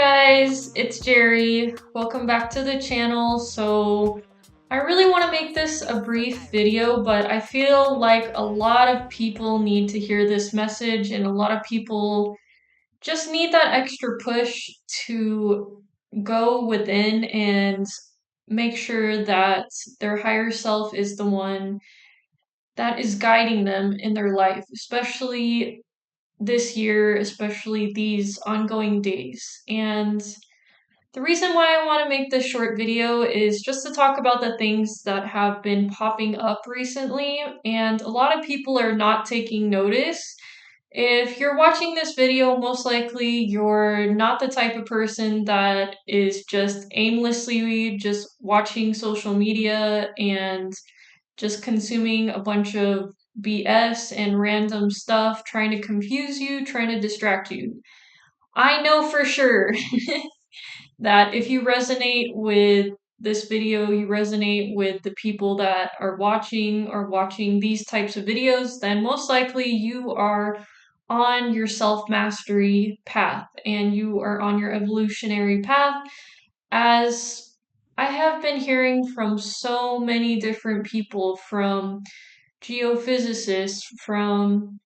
guys, it's Gerry. Welcome back to the channel. So I really want to make this a brief video, but I feel like a lot of people need to hear this message and a lot of people just need that extra push to go within and make sure that their higher self is the one that is guiding them in their life, especially this year, especially these ongoing days. And the reason why I want to make this short video is just to talk about the things that have been popping up recently, and a lot of people are not taking notice. If you're watching this video, most likely you're not the type of person that is just aimlessly just watching social media and just consuming a bunch of BS and random stuff, trying to confuse you, trying to distract you. I know for sure that if you resonate with this video, you resonate with the people that are watching these types of videos, then most likely you are on your self-mastery path and you are on your evolutionary path, as I have been hearing from so many different people, from geophysicists, from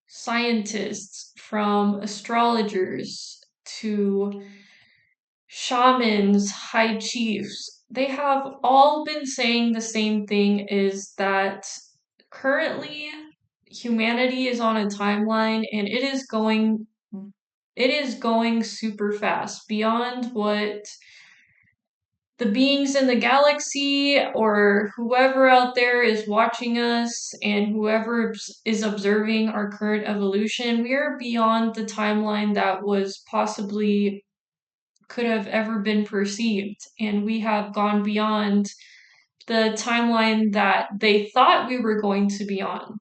scientists, from astrologers, to shamans, high chiefs. They have all been saying the same thing, is that currently humanity is on a timeline and it is going super fast beyond what the beings in the galaxy or whoever out there is watching us and whoever is observing our current evolution. We are beyond the timeline that was possibly could have ever been perceived, and we have gone beyond the timeline that they thought we were going to be on.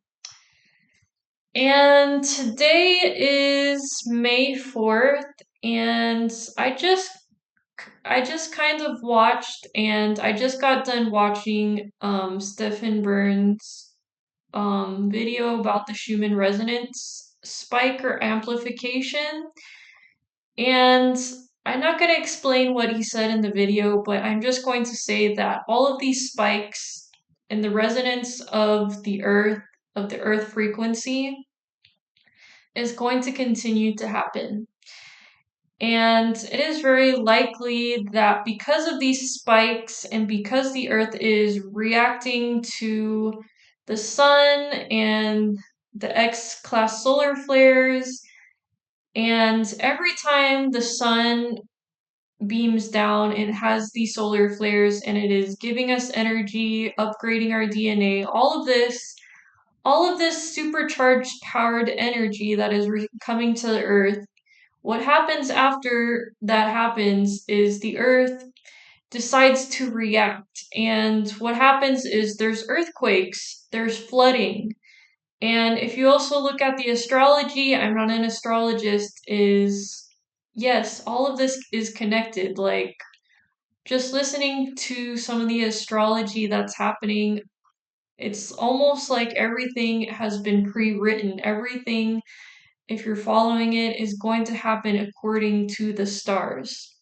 And today is May 4th, and I just kind of watched, and I just got done watching Stephen Burns' video about the Schumann resonance spike or amplification. And I'm not going to explain what he said in the video, but I'm just going to say that all of these spikes in the resonance of the earth frequency, is going to continue to happen. And it is very likely that because of these spikes and because the earth is reacting to the sun and the X class solar flares, and every time the sun beams down, it has these solar flares and it is giving us energy, upgrading our DNA, all of this supercharged powered energy that is coming to the earth. What happens after that happens is the earth decides to react. And what happens is there's earthquakes, there's flooding. And if you also look at the astrology, I'm not an astrologist, is yes, all of this is connected. Like, just listening to some of the astrology that's happening, it's almost like everything has been pre-written. Everything, if you're following it, is going to happen according to the stars.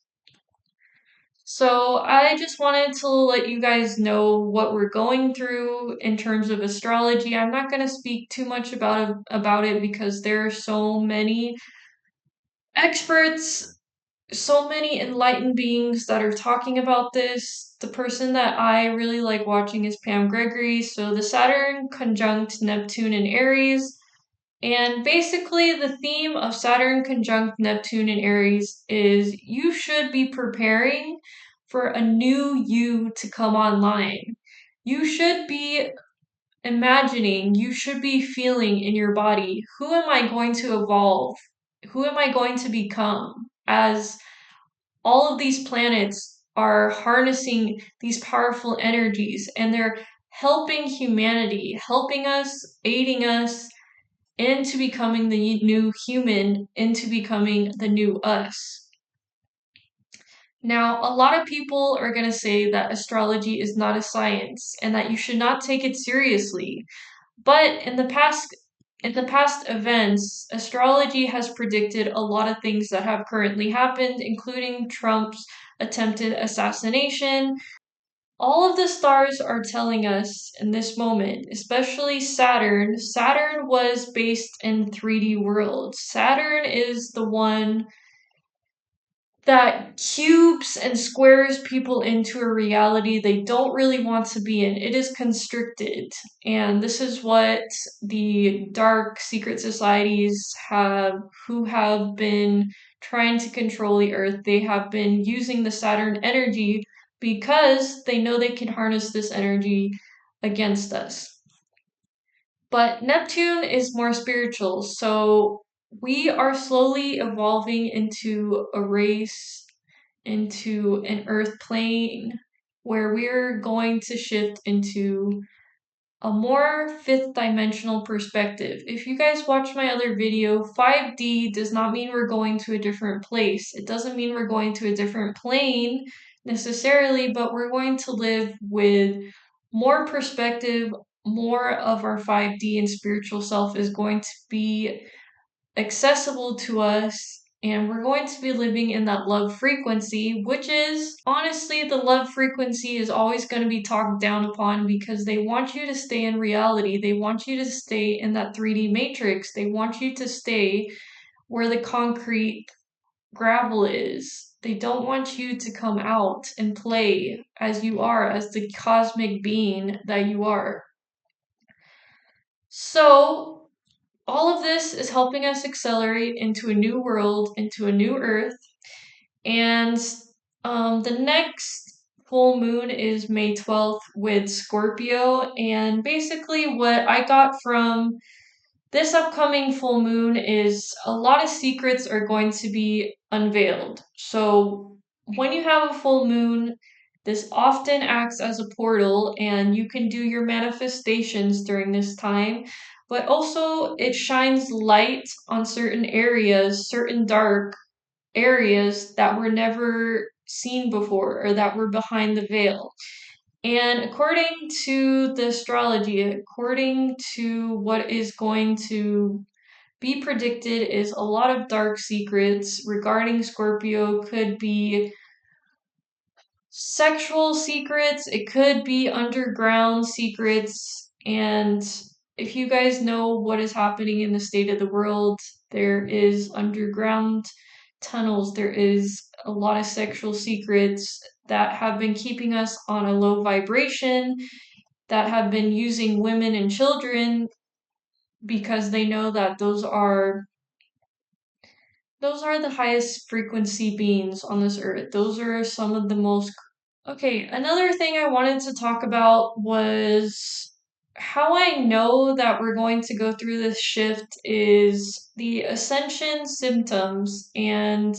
So I just wanted to let you guys know what we're going through in terms of astrology. I'm not going to speak too much about it because there are so many experts, so many enlightened beings that are talking about this. The person that I really like watching is Pam Gregory. So the Saturn conjunct Neptune in Aries. And basically, the theme of Saturn conjunct Neptune in Aries is you should be preparing for a new you to come online. You should be imagining, you should be feeling in your body, who am I going to evolve? Who am I going to become? As all of these planets are harnessing these powerful energies and they're helping humanity, helping us, aiding us into becoming the new human, into becoming the new us. Now, a lot of people are going to say that astrology is not a science and that you should not take it seriously. But in the past in the past events, astrology has predicted a lot of things that have currently happened, including Trump's attempted assassination. All of the stars are telling us in this moment, especially Saturn. Saturn was based in 3D worlds. Saturn is the one that cubes and squares people into a reality they don't really want to be in. It is constricted. And this is what the dark secret societies who have been trying to control the earth. They have been using the Saturn energy because they know they can harness this energy against us. But Neptune is more spiritual. So we are slowly evolving into a race, into an earth plane where we're going to shift into a more fifth dimensional perspective. If you guys watch my other video, 5D does not mean we're going to a different place. It doesn't mean we're going to a different plane necessarily, but we're going to live with more perspective. More of our 5D and spiritual self is going to be accessible to us, and we're going to be living in that love frequency, which is honestly, the love frequency is always going to be talked down upon because they want you to stay in reality. They want you to stay in that 3D matrix. They want you to stay where the concrete gravel is. They don't want you to come out and play as you are, as the cosmic being that you are. So, all of this is helping us accelerate into a new world, into a new earth. And the next full moon is May 12th with Scorpio. And basically, what I got from this upcoming full moon is a lot of secrets are going to be unveiled. So, when you have a full moon, this often acts as a portal, and you can do your manifestations during this time. But also, it shines light on certain areas, certain dark areas that were never seen before or that were behind the veil. And according to the astrology, according to what is going to be predicted, is a lot of dark secrets regarding Scorpio. Could be sexual secrets, it could be underground secrets. And if you guys know what is happening in the state of the world, there is underground tunnels, there is a lot of sexual secrets that have been keeping us on a low vibration, that have been using women and children because they know that those are the highest frequency beings on this earth. Those are some of the most. Okay, another thing I wanted to talk about was how I know that we're going to go through this shift is the ascension symptoms. And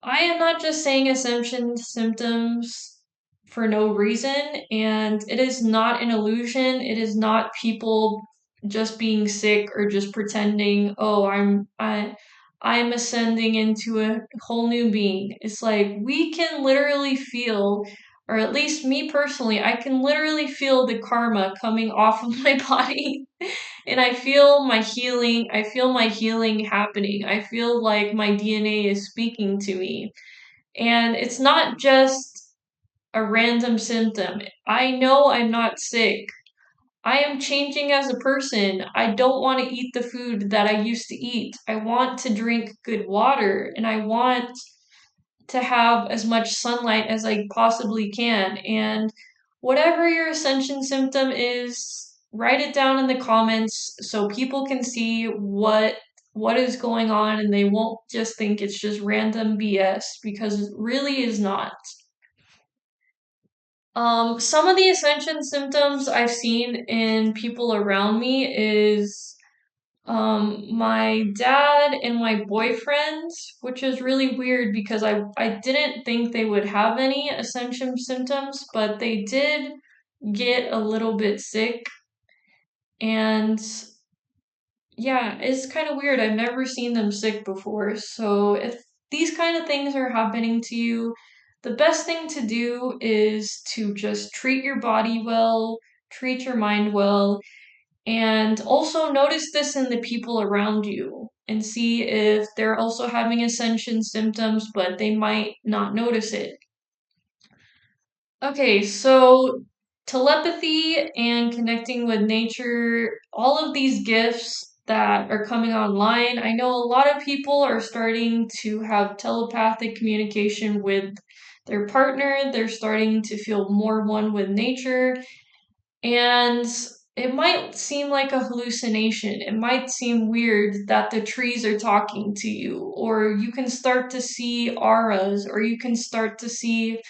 I am not just saying ascension symptoms for no reason, and it is not an illusion. It is not people just being sick or just pretending, oh, I'm ascending into a whole new being. It's like we can literally feel, or at least me personally, I can literally feel the karma coming off of my body. And I feel my healing happening. I feel like my DNA is speaking to me. And it's not just a random symptom. I know I'm not sick. I am changing as a person. I don't want to eat the food that I used to eat. I want to drink good water, and I want to have as much sunlight as I possibly can. And whatever your ascension symptom is, write it down in the comments so people can see what is going on and they won't just think it's just random BS, because it really is not. Some of the ascension symptoms I've seen in people around me is my dad and my boyfriend, which is really weird because I didn't think they would have any ascension symptoms, but they did get a little bit sick. And yeah, it's kind of weird. I've never seen them sick before. So if these kind of things are happening to you, the best thing to do is to just treat your body well, treat your mind well, And also notice this in the people around you and see if they're also having ascension symptoms, but they might not notice it. Okay, so telepathy and connecting with nature, all of these gifts that are coming online. I know a lot of people are starting to have telepathic communication with their partner. They're starting to feel more one with nature. And it might seem like a hallucination. It might seem weird that the trees are talking to you, or you can start to see auras, or you can start to see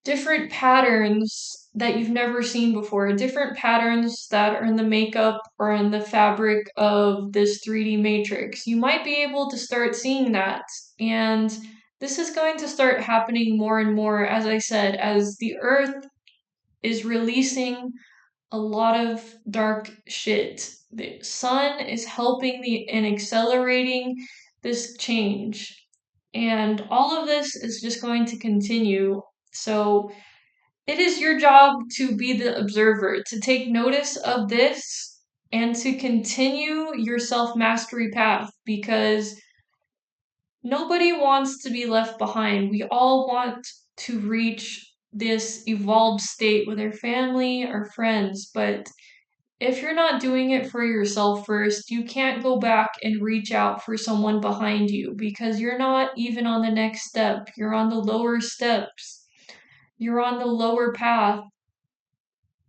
different patterns that you've never seen before, different patterns that are in the makeup or in the fabric of this 3D matrix. You might be able to start seeing that. And this is going to start happening more and more, as I said, as the earth is releasing a lot of dark shit. The sun is helping and accelerating this change. And all of this is just going to continue. So it is your job to be the observer, to take notice of this and to continue your self mastery path because nobody wants to be left behind. We all want to reach this evolved state with our family, our friends, but if you're not doing it for yourself first, you can't go back and reach out for someone behind you because you're not even on the next step. You're on the lower steps. You're on the lower path,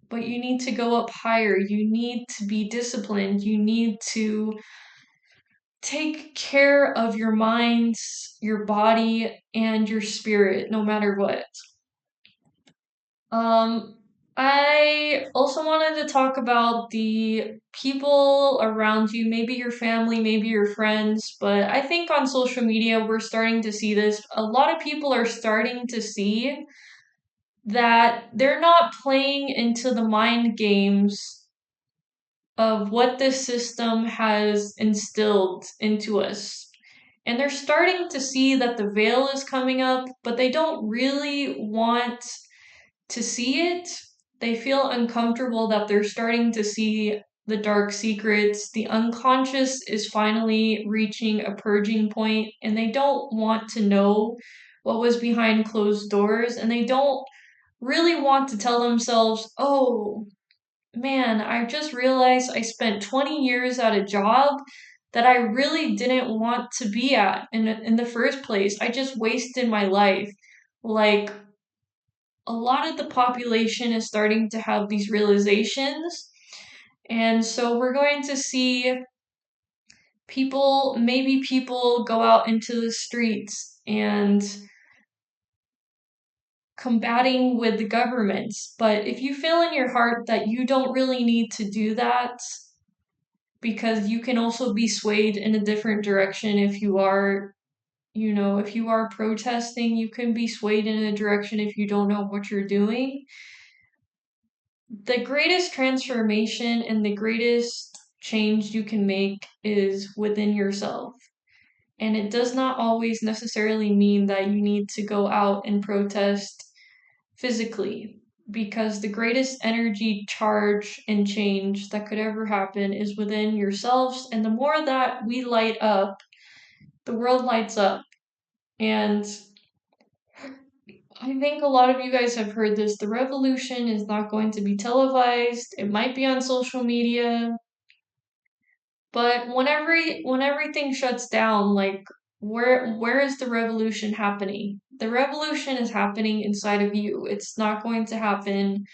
but you need to go up higher. You need to be disciplined. You need to take care of your mind, your body, and your spirit, no matter what. Um, I also wanted to talk about the people around you, maybe your family, maybe your friends, but I think on social media we're starting to see this. A lot of people are starting to see that they're not playing into the mind games of what this system has instilled into us. And they're starting to see that the veil is coming up, but they don't really want to see it. They feel uncomfortable that they're starting to see the dark secrets. The unconscious is finally reaching a purging point, and they don't want to know what was behind closed doors, and they don't really want to tell themselves, oh, man, I just realized I spent 20 years at a job that I really didn't want to be at in the first place. I just wasted my life. Like, a lot of the population is starting to have these realizations. And so we're going to see maybe people go out into the streets and combating with the governments. But if you feel in your heart that you don't really need to do that, because you can also be swayed in a different direction if you are, if you are protesting, you can be swayed in a direction if you don't know what you're doing. The greatest transformation and the greatest change you can make is within yourself. And it does not always necessarily mean that you need to go out and protest physically, because the greatest energy charge and change that could ever happen is within yourselves. And the more that we light up, the world lights up. And I think a lot of you guys have heard this. The revolution is not going to be televised. It might be on social media, but when everything shuts down, like where is the revolution happening? The revolution is happening inside of you. It's not going to happen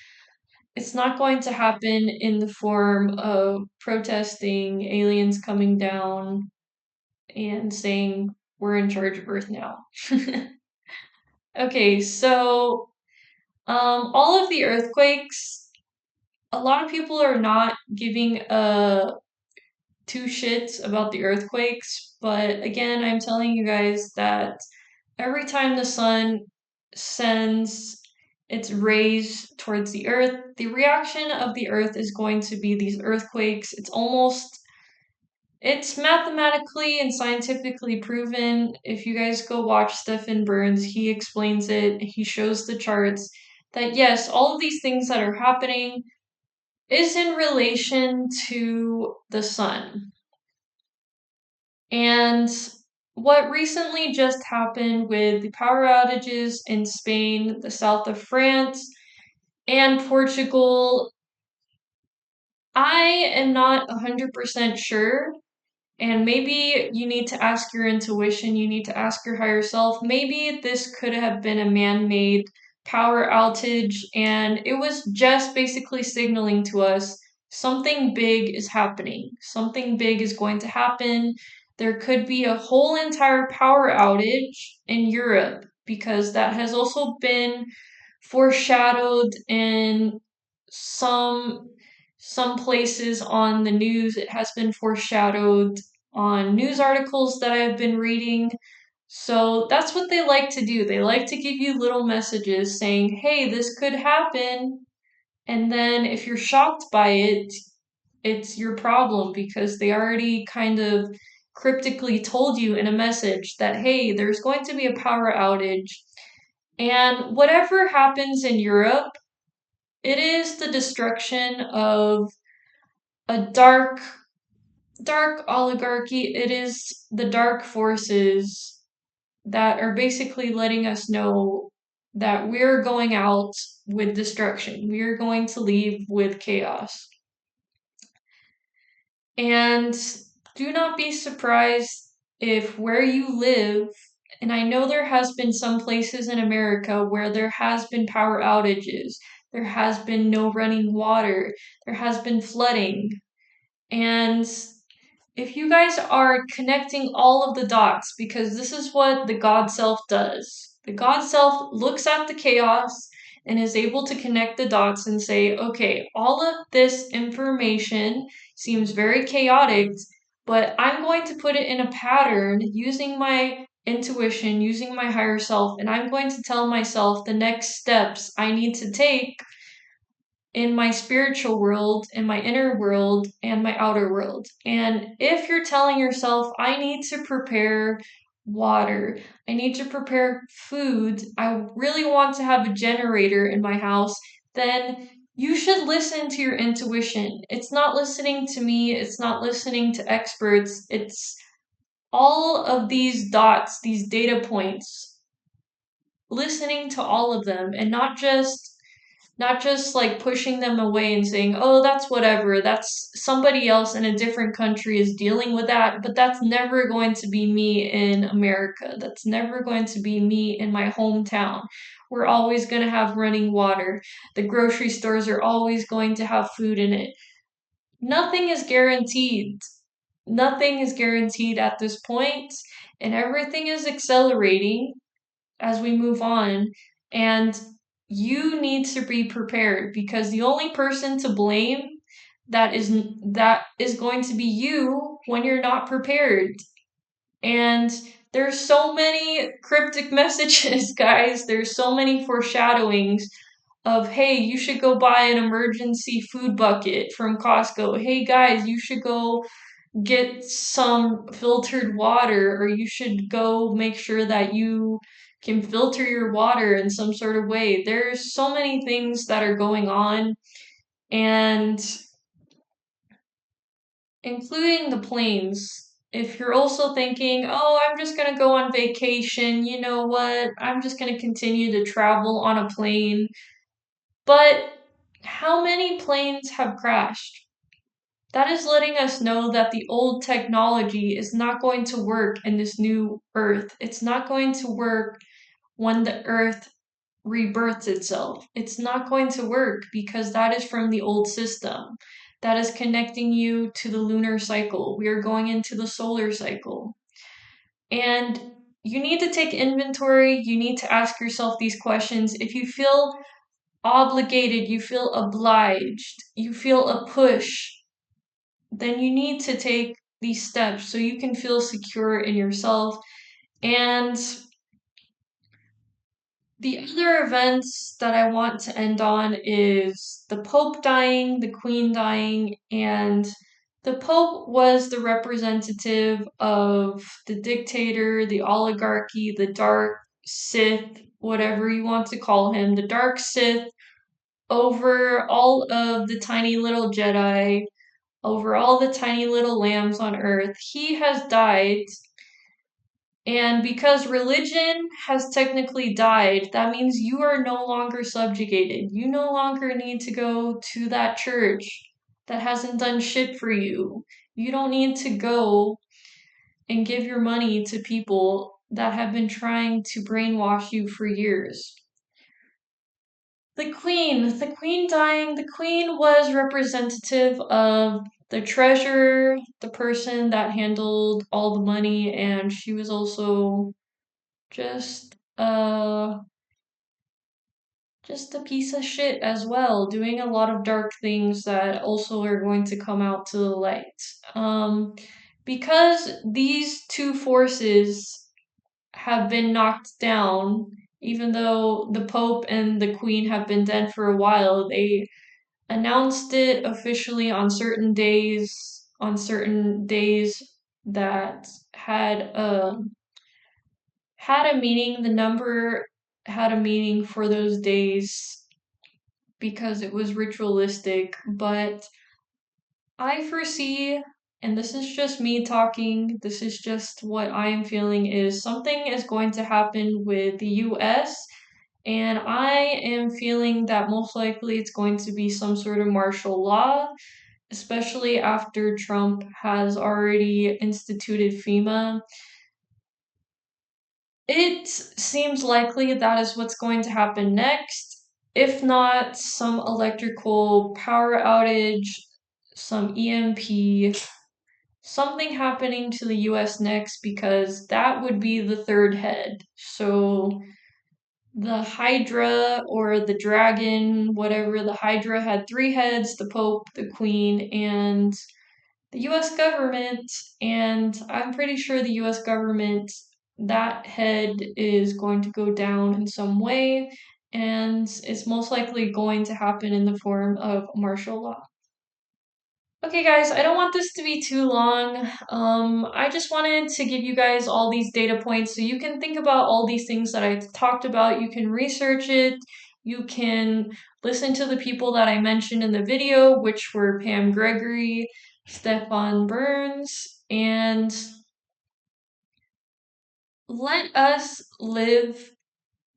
in the form of protesting, aliens coming down and saying we're in charge of Earth now. Okay, so all of the earthquakes, a lot of people are not giving two shits about the earthquakes, but again, I'm telling you guys that every time the sun sends its rays towards the earth, the reaction of the earth is going to be these earthquakes. It's mathematically and scientifically proven. If you guys go watch Stephen Burns, he explains it, he shows the charts that yes, all of these things that are happening, is in relation to the sun. And what recently just happened with the power outages in Spain, the south of France, and Portugal, I am not 100% sure. And maybe you need to ask your intuition, you need to ask your higher self. Maybe this could have been a man made power outage, and it was just basically signaling to us something big is happening. Something big is going to happen. There could be a whole entire power outage in Europe because that has also been foreshadowed in some some places on the news. It has been foreshadowed on news articles that I've been reading. So that's what they like to do. They like to give you little messages saying, hey, this could happen. And then if you're shocked by it, it's your problem because they already kind of cryptically told you in a message that, hey, there's going to be a power outage. And whatever happens in Europe, it is the destruction of a dark oligarchy. It is the dark forces that are basically letting us know that we're going out with destruction. We are going to leave with chaos. And do not be surprised if where you live, and I know there has been some places in America where there has been power outages, there has been no running water, there has been flooding. And if you guys are connecting all of the dots, because this is what the God Self does. The God Self looks at the chaos and is able to connect the dots and say, okay, all of this information seems very chaotic, but I'm going to put it in a pattern using my intuition, using my higher self, and I'm going to tell myself the next steps I need to take in my spiritual world, in my inner world, and my outer world. And if you're telling yourself, I need to prepare water, I need to prepare food, I really want to have a generator in my house, then you should listen to your intuition. It's not listening to me, it's not listening to experts, it's all of these dots, these data points, listening to all of them and not just like pushing them away and saying, oh, that's whatever. That's somebody else in a different country is dealing with that. But that's never going to be me in America. That's never going to be me in my hometown. We're always going to have running water. The grocery stores are always going to have food in it. Nothing is guaranteed. Nothing is guaranteed at this point, and everything is accelerating as we move on. And you need to be prepared because the only person to blame that is going to be you when you're not prepared. And there's so many cryptic messages, guys. There's so many foreshadowings of, hey, you should go buy an emergency food bucket from Costco. Hey, guys, you should go get some filtered water, or you should go make sure that you can filter your water in some sort of way. There's so many things that are going on, and including the planes. If you're also thinking, oh, I'm just going to go on vacation, you know what? I'm just going to continue to travel on a plane. But how many planes have crashed? That is letting us know that the old technology is not going to work in this new Earth. It's not going to work when the Earth rebirths itself. It's not going to work because that is from the old system. That is connecting you to the lunar cycle. We are going into the solar cycle. And you need to take inventory. You need to ask yourself these questions. If you feel obligated, you feel obliged, you feel a push, then you need to take these steps so you can feel secure in yourself. And the other events that I want to end on is the Pope dying, the Queen dying, and the Pope was the representative of the dictator, the oligarchy, the dark Sith, whatever you want to call him, the dark Sith over all of the tiny little Jedi, over all the tiny little lambs on earth. He has died. And because religion has technically died, that means you are no longer subjugated. You no longer need to go to that church that hasn't done shit for you. You don't need to go and give your money to people that have been trying to brainwash you for years. The Queen dying, the Queen was representative of the treasurer, the person that handled all the money, and she was also just just a piece of shit as well, doing a lot of dark things that also are going to come out to the light. Because these two forces have been knocked down, even though the Pope and the Queen have been dead for a while, they announced it officially on certain days that had a meaning. The number had a meaning for those days because it was ritualistic, but I foresee, and this is just me talking, this is just what I am feeling, is something is going to happen with the US, and I am feeling that most likely it's going to be some sort of martial law, especially after Trump has already instituted FEMA. It seems likely that is what's going to happen next. If not, some electrical power outage, some EMP, something happening to the US next, because that would be the third head. So the Hydra or the dragon, whatever, the Hydra had three heads: the Pope, the Queen, and the US government. And I'm pretty sure the US government, that head is going to go down in some way, and it's most likely going to happen in the form of martial law. Okay, guys, I don't want this to be too long. I just wanted to give you guys all these data points so you can think about all these things that I talked about. You can research it. You can listen to the people that I mentioned in the video, which were Pam Gregory, Stefan Burns, and let us live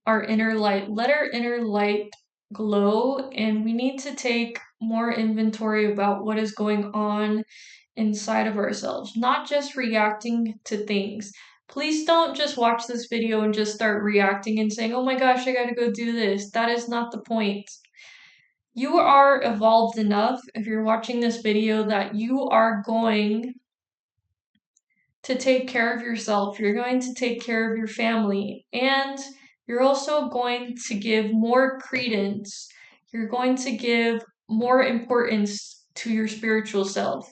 our inner light. Let our inner light glow, and we need to take more inventory about what is going on inside of ourselves, not just reacting to things. Please don't just watch this video and just start reacting and saying, oh my gosh, I gotta go do this. That is not the point. You are evolved enough, if you're watching this video, that you are going to take care of yourself, you're going to take care of your family, and you're also going to give more credence, you're going to give more importance to your spiritual self.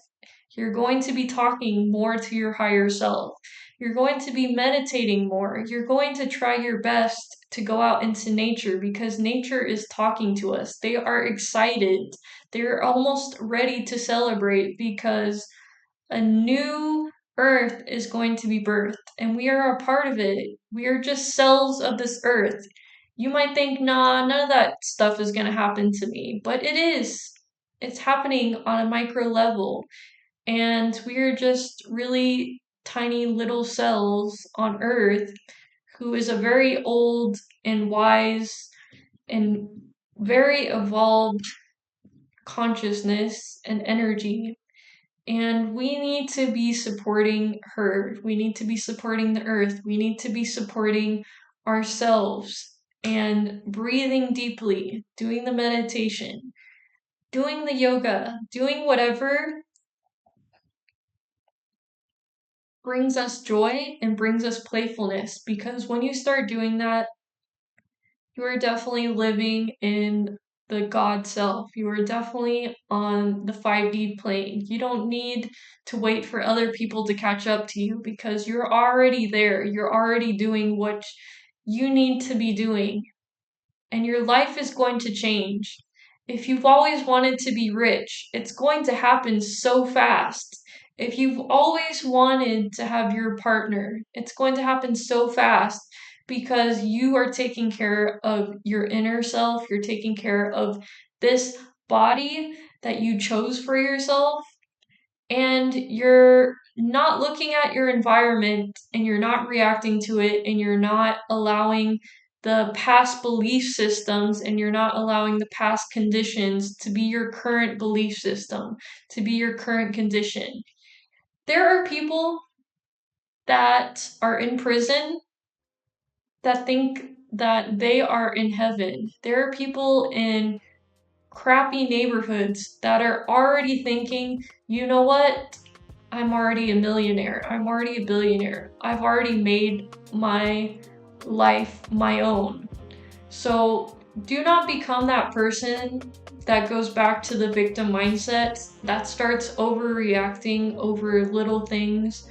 You're going to be talking more to your higher self. You're going to be meditating more. You're going to try your best to go out into nature because nature is talking to us. They are excited. They're almost ready to celebrate because a new earth is going to be birthed, and we are a part of it. We are just cells of this earth. You might think, nah, none of that stuff is going to happen to me, but it is. It's happening on a micro level, and we are just really tiny little cells on earth who is a very old and wise and very evolved consciousness and energy. And we need to be supporting her. We need to be supporting the earth. We need to be supporting ourselves and breathing deeply, doing the meditation, doing the yoga, doing whatever brings us joy and brings us playfulness. Because when you start doing that, you are definitely living in the God self. You are definitely on the 5D plane. You don't need to wait for other people to catch up to you because you're already there. You're already doing what you need to be doing, and your life is going to change. If you've always wanted to be rich, it's going to happen so fast. If you've always wanted to have your partner, it's going to happen so fast because you are taking care of your inner self, you're taking care of this body that you chose for yourself, and you're not looking at your environment and you're not reacting to it and you're not allowing the past belief systems and you're not allowing the past conditions to be your current belief system, to be your current condition. There are people that are in prison that think that they are in heaven. There are people in crappy neighborhoods that are already thinking, you know what? I'm already a millionaire. I'm already a billionaire. I've already made my life my own. So do not become that person that goes back to the victim mindset, that starts overreacting over little things.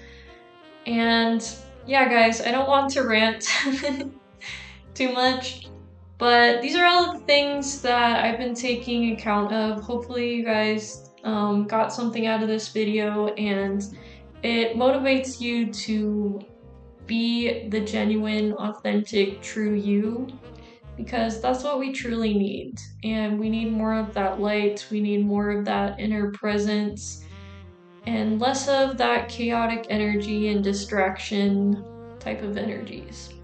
And yeah, guys, I don't want to rant too much, but these are all the things that I've been taking account of. Hopefully you guys got something out of this video and it motivates you to be the genuine, authentic, true you, because that's what we truly need. And we need more of that light, we need more of that inner presence, and less of that chaotic energy and distraction type of energies.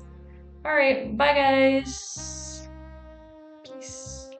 Alright, bye guys. Peace.